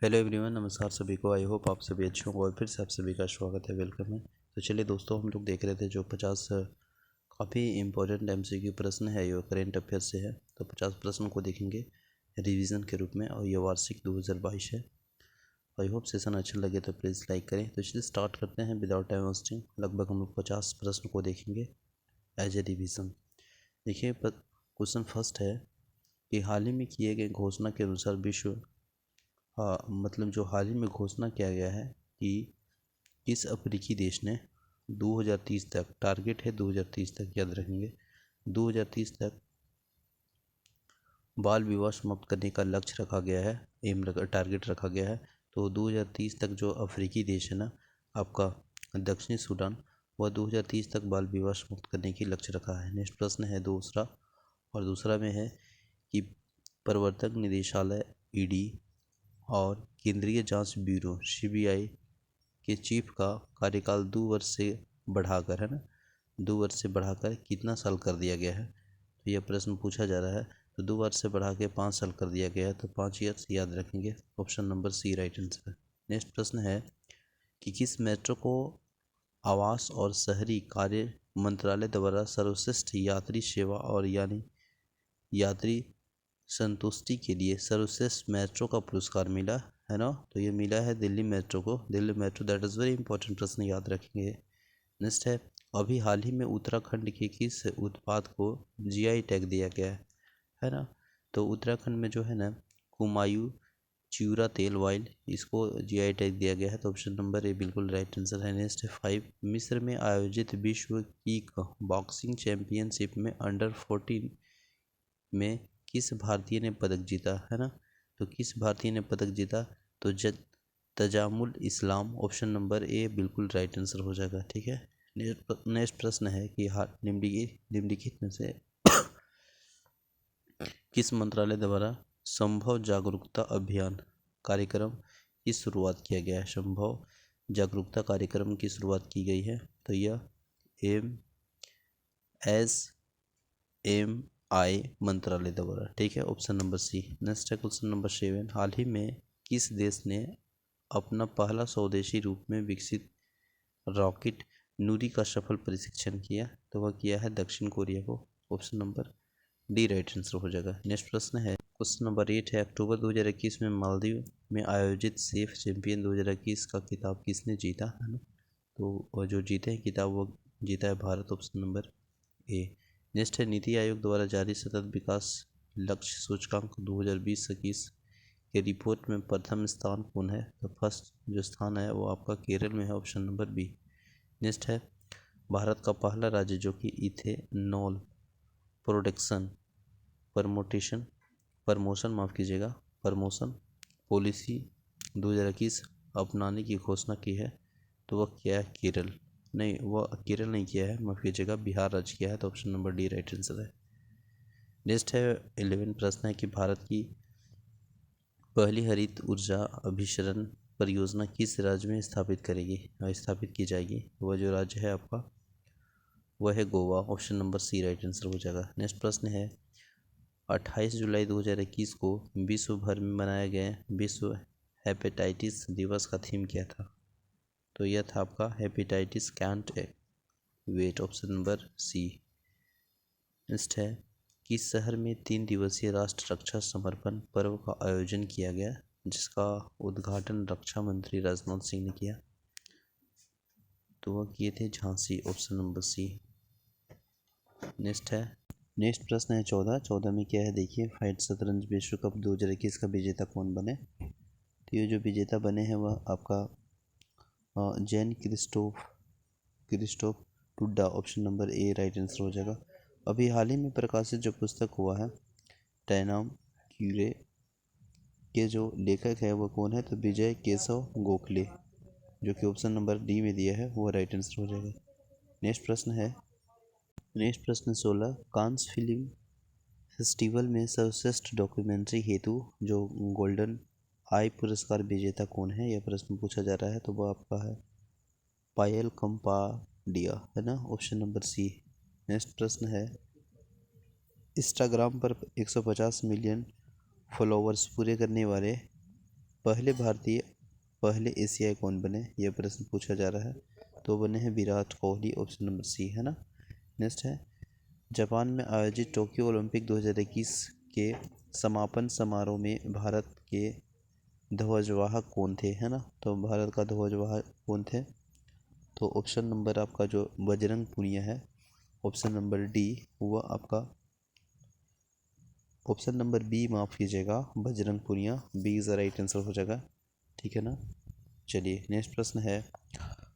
Hello everyone, नमस्कार सभी को। आई होप आप सभी अच्छे होंगे और फिर से आप सभी का स्वागत है, वेलकम है। तो चलिए दोस्तों, हम लोग देख रहे थे जो 50 काफ़ी इंपॉर्टेंट एमसीक्यू प्रश्न है, ये करेंट अफेयर से है। तो 50 प्रश्न को देखेंगे रिवीजन के रूप में, और ये वार्षिक 2022 है। आई होप सेशन अच्छा लगे तो प्लीज़ लाइक करें। तो चलिए स्टार्ट करते हैं विदाउट टाइम वेस्टिंग। लगभग हम लोग 50 प्रश्न को देखेंगे एज ए रिविज़न। देखिए, क्वेश्चन फर्स्ट है कि हाल ही में किए गए घोषणा के अनुसार विश्व मतलब जो हाल ही में घोषणा किया गया है कि किस अफ्रीकी देश ने 2030 तक, टारगेट है 2030 तक, याद रखेंगे 2030 तक बाल विवाह समाप्त करने का लक्ष्य रखा गया है, टारगेट रखा गया है। तो 2030 तक जो अफ्रीकी देश है ना आपका, दक्षिणी सूडान, वह 2030 तक बाल विवाह समाप्त करने की लक्ष्य रखा है। नेक्स्ट प्रश्न है दूसरा, और दूसरा में है कि प्रवर्तक निदेशालय ईडी और केंद्रीय जांच ब्यूरो सीबीआई के चीफ का कार्यकाल 2 वर्ष से बढ़ाकर, है ना, 2 वर्ष से बढ़ाकर कितना साल कर दिया गया है। तो यह प्रश्न पूछा जा रहा है। तो 2 वर्ष से बढ़ा के 5 साल कर दिया गया है, तो 5 ईयर्स याद रखेंगे। Option number C right answer है। नेक्स्ट प्रश्न है कि किस मेट्रो को आवास और शहरी कार्य मंत्रालय द्वारा सर्वश्रेष्ठ यात्री सेवा और यानी यात्री संतुष्टि के लिए सर्वश्रेष्ठ मेट्रो का पुरस्कार मिला है ना। तो ये मिला है दिल्ली मेट्रो को, Delhi metro. That is very important प्रश्न, याद रखेंगे। नेक्स्ट है, अभी हाल ही में उत्तराखंड के किस उत्पाद को जीआई टैग दिया गया है ना। तो उत्तराखंड में जो है ना कुमायूं चिउरा तेल ऑयल, इसको जीआई टैग दिया गया है। तो ऑप्शन नंबर ए बिल्कुल राइट आंसर है। नेक्स्ट है 5, मिस्र में आयोजित विश्व की बॉक्सिंग चैंपियनशिप में अंडर 14 में किस भारतीय ने पदक जीता है ना। तो किस भारतीय ने पदक जीता, तो तजामुल इस्लाम। ऑप्शन नंबर ए बिल्कुल राइट आंसर हो जाएगा, ठीक है। नेक्स्ट प्रश्न है कि निम्नलिखित में से किस मंत्रालय द्वारा संभव जागरूकता अभियान कार्यक्रम की शुरुआत किया गया है। संभव जागरूकता कार्यक्रम की शुरुआत की गई है। तो यह MSMI मंत्रालय द्वारा, ठीक है। Option number C. नेक्स्ट है क्वेश्चन नंबर 7, हाल ही में किस देश ने अपना पहला स्वदेशी रूप में विकसित रॉकेट नूरी का सफल परीक्षण किया। तो वह किया है दक्षिण कोरिया को। Option number D right answer हो जाएगा। नेक्स्ट प्रश्न है क्वेश्चन नंबर 8 है, अक्टूबर 2021 में मालदीव में आयोजित सेफ चैंपियन 2021 का खिताब किसने जीता है ना। तो वह जो जीते हैं खिताब, वो जीता है Bharat. Option number A. Next है, नीति आयोग द्वारा जारी सतत विकास लक्ष्य सूचकांक 2020-21 के रिपोर्ट में प्रथम स्थान कौन है। तो फर्स्ट जो स्थान है वो आपका केरल में है। Option number B. नेक्स्ट है, भारत का पहला राज्य जो कि इथेनॉल प्रोडक्शन प्रमोशन पॉलिसी 2021 अपनाने की घोषणा की है। तो वह क्या है, केरल नहीं, वह केरल नहीं किया है, माफ़ कीजिएगा, बिहार राज्य किया है। तो option number D right answer है। नेक्स्ट है 11 प्रश्न है कि भारत की पहली हरित ऊर्जा अभिसरण परियोजना किस राज्य में स्थापित की जाएगी। वह जो राज्य है आपका वह है Goa. Option number C right answer हो जाएगा। नेक्स्ट प्रश्न है, 28 जुलाई 2021 को विश्व भर में मनाया गया विश्व हेपेटाइटिस दिवस का थीम क्या था। तो यह था आपका hepatitis can't wait. Option number C. Next है, किस शहर में 3 दिवसीय राष्ट्र रक्षा समर्पण पर्व का आयोजन किया गया, जिसका उद्घाटन रक्षा मंत्री राजनाथ सिंह ने किया। तो वह किए थे Jhansi. Option number C. Next प्रश्न है 14 में क्या है, देखिए, फाइट शतरंज विश्व कप 2021 का विजेता कौन बने। तो ये जो विजेता बने हैं वह आपका जैन क्रिस्टोफ टुड्डा। Option number A right answer हो जाएगा। अभी हाल ही में प्रकाशित जो पुस्तक हुआ है टैनाम क्यूरे के जो लेखक है वह कौन है। तो विजय केशव गोखले, जो कि ऑप्शन नंबर डी में दिया है, वो राइट आंसर हो जाएगा। नेक्स्ट प्रश्न 16, कांस फिल्म फेस्टिवल में सर्वश्रेष्ठ डॉक्यूमेंट्री हेतु जो गोल्डन आई पुरस्कार विजेता कौन है, यह प्रश्न पूछा जा रहा है। तो वह आपका है पायल कंपाडिया, है ना। Option number C. नेक्स्ट प्रश्न है, इंस्टाग्राम पर 150 मिलियन फॉलोवर्स पूरे करने वाले पहले एशियाई कौन बने, यह प्रश्न पूछा जा रहा है। तो बने हैं Virat Kohli, option number C है ना। नेक्स्ट है, जापान में आयोजित टोक्यो ओलंपिक 2021 के समापन समारोह में भारत के ध्वजवाहक कौन थे, है ना। तो भारत का ध्वजवाहक कौन थे, तो ऑप्शन नंबर आपका जो बजरंग पुनिया है, ऑप्शन नंबर डी, वह आपका ऑप्शन नंबर बी, माफ़ कीजिएगा, Bajrang Punia, B is the right answer हो जाएगा, ठीक है ना। चलिए नेक्स्ट प्रश्न है,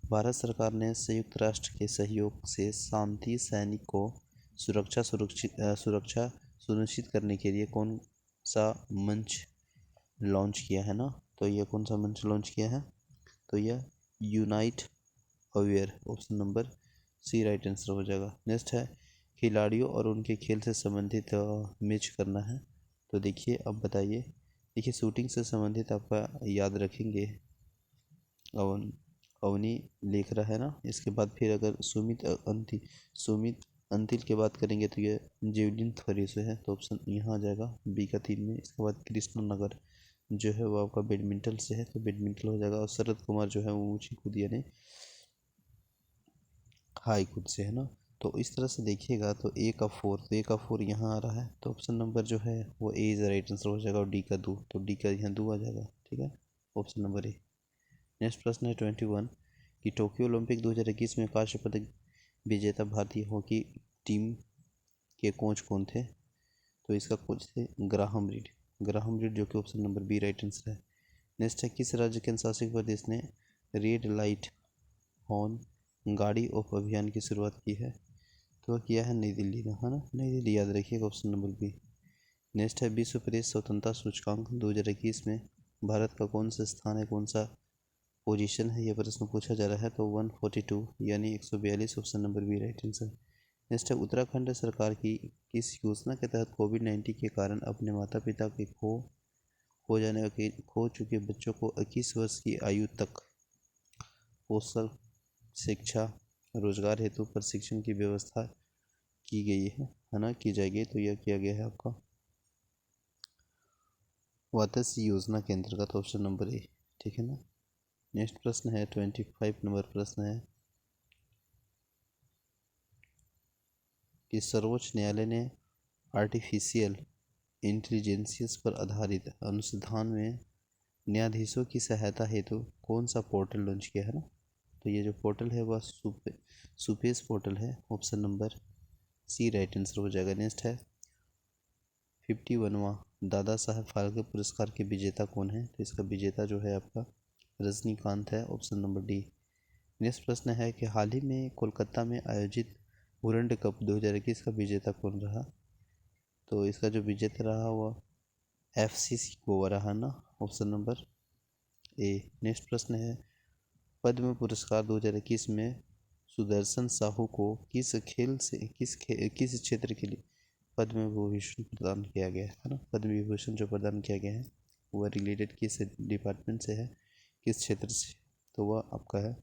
भारत सरकार ने संयुक्त राष्ट्र के सहयोग से शांति सैनिक को सुरक्षा सुनिश्चित करने के लिए कौन सा मंच लॉन्च किया है ना। तो यह कौन सा मंच लॉन्च किया है, तो यह unite aware, option number C right answer हो जाएगा। नेक्स्ट है, खिलाड़ियों और उनके खेल से संबंधित मैच करना है। तो देखिए अब बताइए, देखिए शूटिंग से संबंधित आपका याद रखेंगे अवनी लिख रहा है ना। इसके बाद फिर अगर सुमित अंतिल की बात करेंगे तो ये जेवलिन थ्रो से है, तो ऑप्शन यहाँ आ जाएगा बी का 3 में। इसके बाद कृष्ण नगर जो है वो आपका बैडमिंटन से है, तो बैडमिंटन हो जाएगा। और शरद कुमार जो है वो ऊंची कूद यानी हाई कूद से है ना। तो इस तरह से देखिएगा तो ए का 4, तो ए का 4 यहाँ आ रहा है, तो ऑप्शन नंबर जो है वो ए इज राइट आंसर हो जाएगा। और डी का 2, तो डी का यहाँ 2 आ जाएगा, ठीक है, ऑप्शन नंबर ए। नेक्स्ट प्रश्न है 21 कि टोक्यो ओलंपिक 2021 में कांस्य पदक विजेता भारतीय हॉकी टीम के कोच कौन थे, तो इसका कोच थे ग्राहम रीड जो कि option number B right answer है। नेक्स्ट है, किस राज्य के शासित प्रदेश ने रेड लाइट हॉर्न गाड़ी ऑफ अभियान की शुरुआत की है, तो वह किया है नई दिल्ली में, है ना, नई दिल्ली याद रखिएगा, ऑप्शन नंबर बी। नेक्स्ट है, विश्व प्रेस स्वतंत्रता सूचकांक 2021 में भारत का कौन सा स्थान है, कौन सा पोजीशन है, यह प्रश्न पूछा जा रहा है। तो 142 यानी 142, option number B right answer. Next है, उत्तराखंड सरकार की किस योजना के तहत कोविड-19 के कारण अपने माता पिता के खो चुके बच्चों को 21 वर्ष की आयु तक पोषण शिक्षा रोजगार हेतु प्रशिक्षण की व्यवस्था की गई है ना, की जाएगी। तो यह किया गया है आपका वात्सल्य योजना के अंतर्गत, ऑप्शन नंबर ए, ठीक है ना। नेक्स्ट प्रश्न है 25 नंबर प्रश्न है कि सर्वोच्च न्यायालय ने आर्टिफिशियल इंटेलिजेंस पर आधारित अनुसंधान में न्यायाधीशों की सहायता हेतु कौन सा पोर्टल लॉन्च किया है ना। तो ये जो पोर्टल है वह सुपेस पोर्टल है, option number C right answer हो जाएगा। नेक्स्ट है 51वां दादा साहब फाल्के पुरस्कार के विजेता कौन है, तो इसका विजेता जो है आपका रजनीकांत है, ऑप्शन नंबर डी। नेक्स्ट प्रश्न है कि हाल ही में कोलकाता में आयोजित वर्ल्ड कप 2021 का विजेता कौन रहा, तो इसका जो विजेता रहा वह एफसीसी गोवा रहा ना, ऑप्शन नंबर ए। नेक्स्ट प्रश्न है, पद्म पुरस्कार 2021 में सुदर्शन साहू को किस क्षेत्र के लिए पद्म विभूषण प्रदान किया गया है ना। पद्म विभूषण जो प्रदान किया गया है वह रिलेटेड किस डिपार्टमेंट से है, किस क्षेत्र से, तो वह आपका है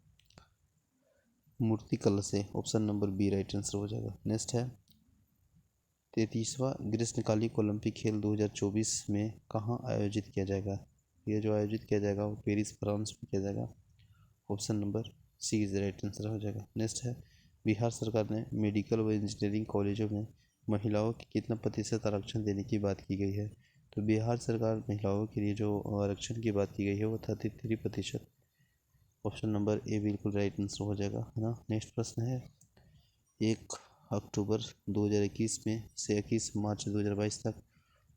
मूर्तिकला से, option number B right answer हो जाएगा। नेक्स्ट है 33वां ग्रीष्मकालिक ओलंपिक खेल 2024 में कहाँ आयोजित किया जाएगा, यह जो आयोजित किया जाएगा वो पेरिस फ्रांस में किया जाएगा, option number C is right answer हो जाएगा। नेक्स्ट है, बिहार सरकार ने मेडिकल व इंजीनियरिंग कॉलेजों में महिलाओं की कितना प्रतिशत आरक्षण देने की बात की गई है, तो बिहार सरकार महिलाओं के लिए जो आरक्षण की बात की गई है वो 33%, ऑप्शन नंबर ए बिल्कुल राइट आंसर हो जाएगा, है ना। नेक्स्ट प्रश्न है, 1 अक्टूबर 2021 में से 21 मार्च 2022 तक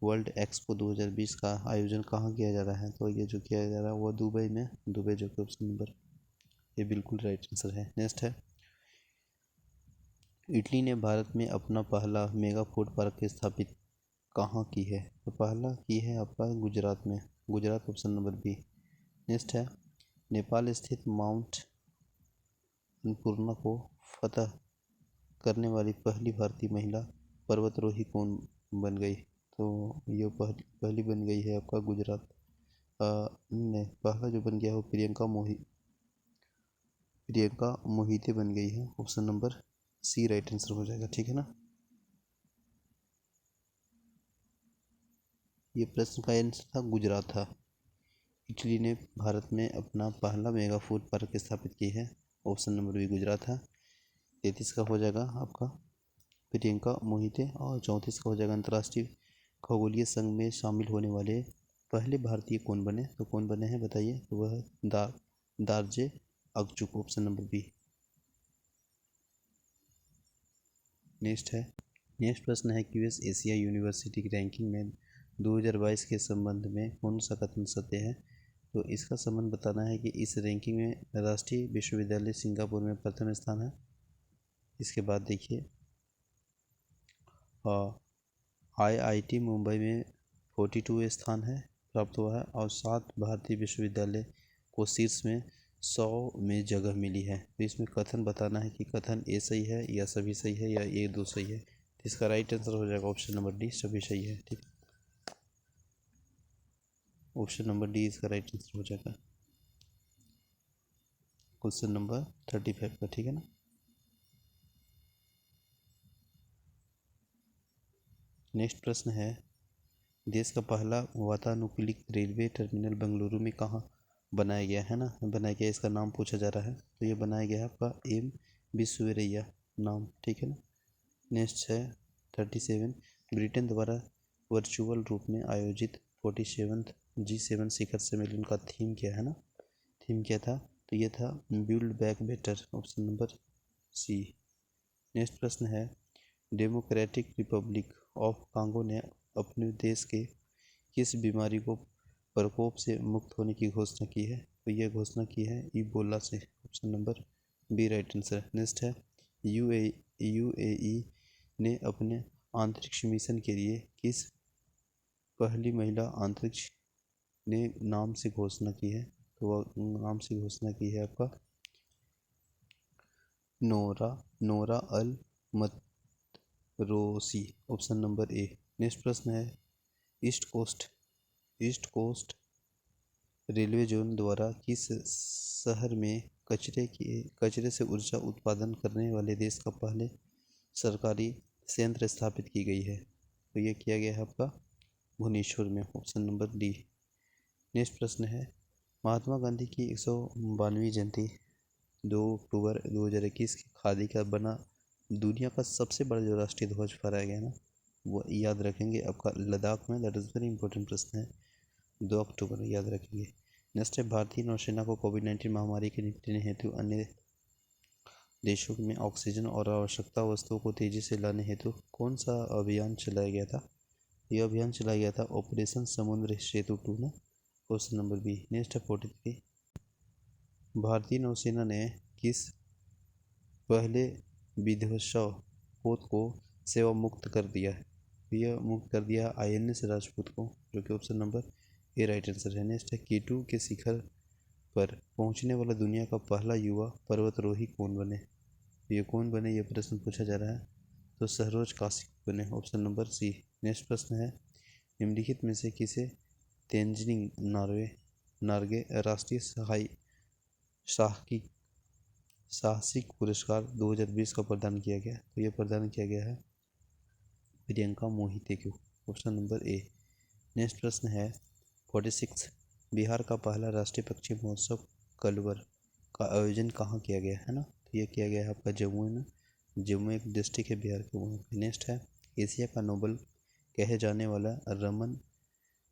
वर्ल्ड एक्सपो 2020 का आयोजन कहाँ किया जा रहा है, तो ये जो किया जा रहा है वो दुबई में, दुबई जो कि ऑप्शन नंबर ये बिल्कुल राइट आंसर है। नेक्स्ट है, इटली ने भारत में अपना पहला मेगा फूड पार्क स्थापित कहाँ की है, तो पहला की है आपका गुजरात में, Gujarat, option number B. Next है, नेपाल स्थित माउंट अन्नपूर्णा को फतह करने वाली पहली भारतीय महिला पर्वतारोही कौन बन गई, तो ये पहली बन गई है आपका गुजरात ने पहला जो बन गया है वो प्रियंका मोहिते बन गई है, option number C right answer हो जाएगा, ठीक है ना। ये प्रश्न का आंसर था गुजरात था। इटली ने भारत में अपना पहला मेगा फूड पार्क स्थापित की है? ऑप्शन नंबर बी गुजरात है। 33 का हो जाएगा आपका प्रियंका मोहिते। और 34 का हो जाएगा अंतर्राष्ट्रीय खगोलीय संघ में शामिल होने वाले पहले भारतीय कौन बने? तो कौन बने हैं बताइए? तो वह दारजे अकचुक, ऑप्शन नंबर बी। नेक्स्ट प्रश्न है क्यूएस एशिया यूनिवर्सिटी की रैंकिंग में 2022 के संबंध में कौन सा कथन सत्य है? तो इसका संबंध बताना है कि इस रैंकिंग में राष्ट्रीय विश्वविद्यालय सिंगापुर में प्रथम स्थान है। इसके बाद देखिए आईआईटी मुंबई में 42वें स्थान है प्राप्त हुआ है और 7 भारतीय विश्वविद्यालय को शीर्ष में 100 में जगह मिली है। तो इसमें कथन बताना है कि कथन ए सही है या सभी सही है या ये दो सही है। तो इसका राइट आंसर हो जाएगा ऑप्शन नंबर डी, सभी सही है। ठीक, ऑप्शन नंबर डी इसका राइट आंसर हो जाएगा क्वेश्चन नंबर 35 का। ठीक है ना। नेक्स्ट प्रश्न है देश का पहला वातानुकूलित रेलवे टर्मिनल बेंगलुरु में कहाँ बनाया गया है ना? बनाया गया, इसका नाम पूछा जा रहा है। तो ये बनाया गया है आपका एम विश्वेश्वरैया नाम। ठीक है ना। नेक्स्ट है 37 ब्रिटेन द्वारा वर्चुअल रूप में आयोजित 47th G7 शिखर सम्मेलन का थीम क्या है ना? थीम क्या था? तो ये था build back better, option number C. Next प्रश्न है डेमोक्रेटिक रिपब्लिक ऑफ कांगो ने अपने देश के किस बीमारी को प्रकोप से मुक्त होने की घोषणा की है? तो यह घोषणा की है इबोला से, option number B right answer. Next है यूएई ने अपने अंतरिक्ष मिशन के लिए किस पहली महिला अंतरिक्ष ने नाम से घोषणा की है? तो वह नाम से घोषणा की है आपका Nora Al Matrooshi, option number A. Next प्रश्न है ईस्ट कोस्ट रेलवे जोन द्वारा किस शहर में कचरे से ऊर्जा उत्पादन करने वाले देश का पहले सरकारी संयंत्र स्थापित की गई है? तो ये किया गया है आपका भुवनेश्वर में, ऑप्शन नंबर डी। नेक्स्ट प्रश्न है महात्मा गांधी की 152वीं जयंती 2 अक्टूबर 2021 की खादी का बना दुनिया का सबसे बड़ा जो राष्ट्रीय ध्वज फहराया गया ना, वो याद रखेंगे आपका लद्दाख में। दैट इज़ वेरी इंपॉर्टेंट प्रश्न है, 2 अक्टूबर याद रखेंगे। नेक्स्ट है भारतीय नौसेना को कोविड-19 महामारी के निपटने हेतु अन्य देशों में ऑक्सीजन और आवश्यकता वस्तुओं को तेजी से लाने हेतु कौन सा अभियान चलाया गया था? यह अभियान चलाया गया था ऑपरेशन समुद्र सेतु 2 ना, क्वेश्चन नंबर बी। नेक्स्ट है 43 भारतीय नौसेना ने किस पहले विध्वंसक पोत को सेवा मुक्त कर दिया है? यह मुक्त कर दिया आईएनएस राजपूत को, जो कि option number A right answer है। नेक्स्ट है K2 के शिखर पर पहुंचने वाला दुनिया का पहला युवा पर्वतारोही कौन बने? ये कौन बने, ये प्रश्न पूछा जा रहा है। तो सरोज काशी बने, ऑप्शन नंबर सी। नेक्स्ट प्रश्न है निम्नलिखित में से किसे तेंजिंग नार्गे राष्ट्रीय साहसिक पुरस्कार 2020 का प्रदान किया गया? तो ये प्रदान किया गया है प्रियंका मोहिते को, ऑप्शन नंबर ए। नेक्स्ट प्रश्न है 46 बिहार का पहला राष्ट्रीय पक्षी महोत्सव कलवर का आयोजन कहाँ किया गया है ना? तो ये किया गया है आपका जम्मू में। जम्मू एक डिस्ट्रिक्ट है बिहार के वहाँ पे। नेक्स्ट है एशिया का नोबेल कहे जाने वाला रमन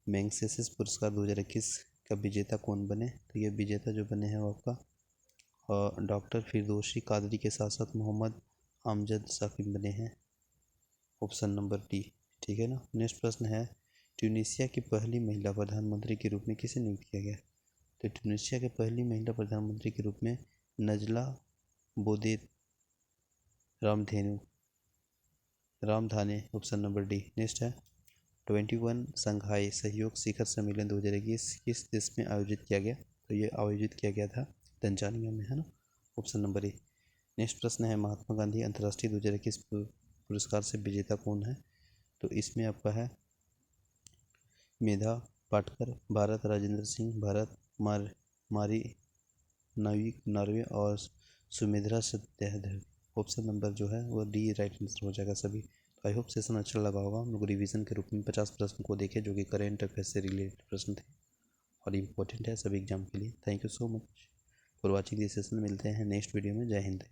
मैग्सेसे पुरस्कार 2021 का विजेता कौन बने? तो ये विजेता जो बने हैं वो आपका डॉक्टर फिरदौसी कादरी के साथ साथ मोहम्मद अमजद साकिब बने हैं, ऑप्शन नंबर डी। ठीक है ना। नेक्स्ट प्रश्न है ट्यूनीशिया की पहली महिला प्रधानमंत्री के रूप में किसे नियुक्त किया गया? तो ट्यूनीशिया के पहली महिला प्रधानमंत्री के रूप में नजला बोदेत रामधाने, ऑप्शन नंबर डी। नेक्स्ट है 21 संघाई सहयोग शिखर सम्मेलन 2021 किस देश में आयोजित किया गया? तो ये आयोजित किया गया था तंजानिया में, है ना, ऑप्शन नंबर ए। नेक्स्ट प्रश्न है महात्मा गांधी अंतर्राष्ट्रीय 2021 पुरस्कार से विजेता कौन है? तो इसमें आपका है मेधा पाटकर, भारत राजेंद्र सिंह, भारत मारी नार्वे और सुमित्रा सत्यार्थी, ऑप्शन नंबर जो है वो डी राइट आंसर हो जाएगा सभी। आई होप सेशन अच्छा लगा होगा। हम लोग रिवीजन के रूप में 50 प्रश्न को देखे जो कि करेंट अफेयर से रिलेटेड प्रश्न थे। और इम्पोर्टेंट है सभी एग्जाम के लिए। Thank you so much for watching this session. मिलते हैं नेक्स्ट वीडियो में। जय हिंद।